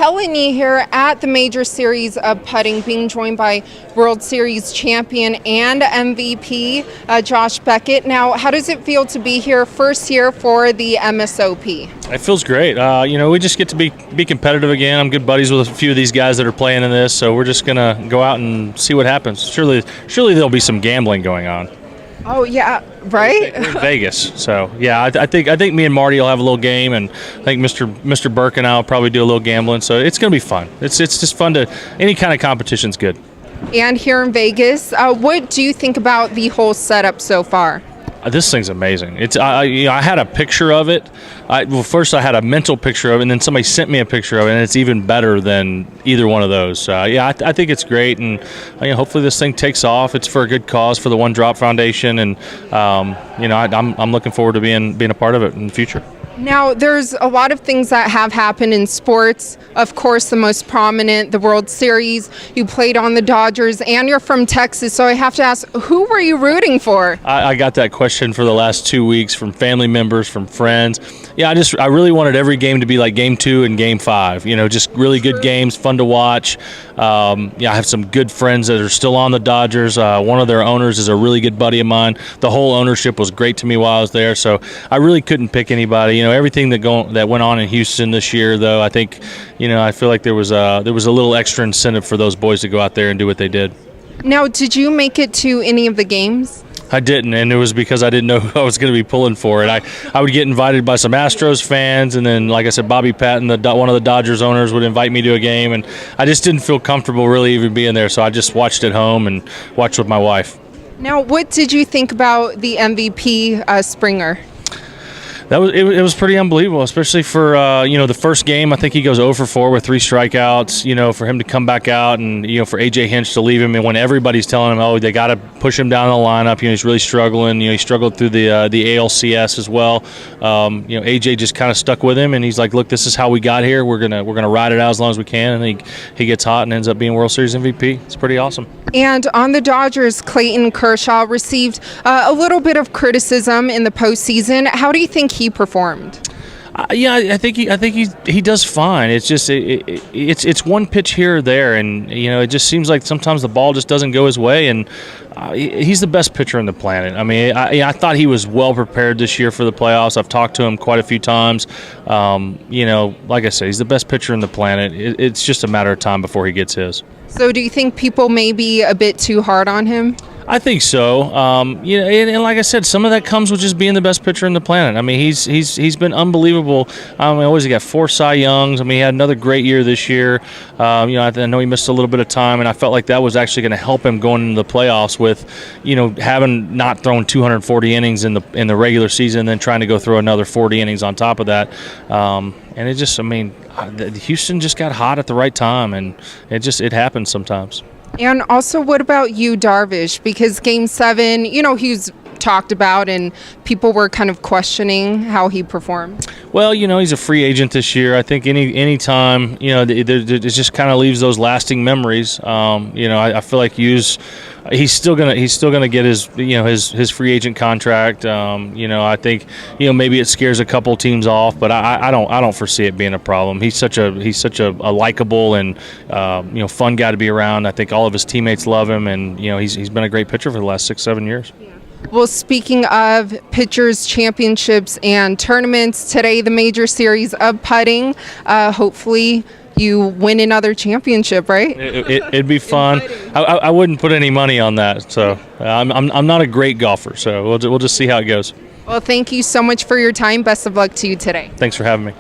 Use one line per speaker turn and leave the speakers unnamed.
Helen here at the Major Series of Putting, being joined by World Series champion and MVP Josh Beckett. Now, how does it feel to be here first year for the MSOP?
It feels great. We just get to be competitive again. I'm good buddies with a few of these guys that are playing in this, so we're just gonna go out and see what happens. Surely there'll be some gambling going on.
Oh yeah, right.
We're in Vegas, so yeah, I think me and Marty will have a little game, and I think Mr. Burke and I will probably do a little gambling. So it's gonna be fun. It's just fun to any kind of competition's good.
And here in Vegas, what do you think about the whole setup so far?
This thing's amazing. I had a picture of it. First I had a mental picture of it, and then somebody sent me a picture of it, and it's even better than either one of those. I think it's great, and hopefully this thing takes off. It's for a good cause, for the One Drop Foundation, and I'm looking forward to being a part of it in the future.
Now, there's a lot of things that have happened in sports. Of course, the most prominent, the World Series. You played on the Dodgers, and you're from Texas, so I have to ask, who were you rooting for?
I got that question for the last 2 weeks from family members, from friends. Yeah, I really wanted every game to be like Game 2 and Game 5. Just really good games, fun to watch. I have some good friends that are still on the Dodgers. One of their owners is a really good buddy of mine. The whole ownership was great to me while I was there, so I really couldn't pick anybody. Everything that went on in Houston this year, though, I think, I feel like there was a little extra incentive for those boys to go out there and do what they did.
Now, did you make it to any of the games?
I didn't, and it was because I didn't know who I was going to be pulling for it. I would get invited by some Astros fans, and then, like I said, Bobby Patton, one of the Dodgers owners, would invite me to a game, and I just didn't feel comfortable really even being there, so I just watched at home and watched with my wife.
Now, what did you think about the MVP, Springer?
It was pretty unbelievable, especially for the first game. I think he goes 0 for 4 with 3 strikeouts. For him to come back out and for AJ Hinch to leave him, and when everybody's telling him, they got to push him down the lineup. He's really struggling. He struggled through the ALCS as well. AJ just kind of stuck with him, and he's like, "Look, this is how we got here. We're gonna ride it out as long as we can." And he gets hot and ends up being World Series MVP. It's pretty awesome.
And on the Dodgers, Clayton Kershaw received a little bit of criticism in the postseason. How do you think he performed?
I think he does fine. It's just it's one pitch here or there, and it just seems like sometimes the ball just doesn't go his way. And he's the best pitcher on the planet. I mean, I thought he was well prepared this year for the playoffs. I've talked to him quite a few times. Like I said, he's the best pitcher on the planet. It's just a matter of time before he gets his.
So, do you think people may be a bit too hard on him?
I think so. And like I said, some of that comes with just being the best pitcher on the planet. I mean, he's been unbelievable. He got 4 Cy Youngs. I mean, he had another great year this year. I know he missed a little bit of time, and I felt like that was actually going to help him going into the playoffs with, having not thrown 240 innings in the regular season, and then trying to go throw another 40 innings on top of that. And it just, Houston just got hot at the right time, and it happens sometimes.
And also, what about you, Darvish? Because Game 7, he's talked about, and people were kind of questioning how he performed.
Well, he's a free agent this year. I think any time, it just kind of leaves those lasting memories. I feel like he's still gonna get his free agent contract. I think maybe it scares a couple teams off, but I don't foresee it being a problem. He's such a likable and fun guy to be around. I think all of his teammates love him, and he's been a great pitcher for the last 6-7 years. Yeah.
Well, speaking of pitchers, championships, and tournaments, today the Major Series of Putting. Hopefully you win another championship, right?
It'd be fun. I wouldn't put any money on that. So I'm not a great golfer, so we'll just see how it goes.
Well, thank you so much for your time. Best of luck to you today.
Thanks for having me.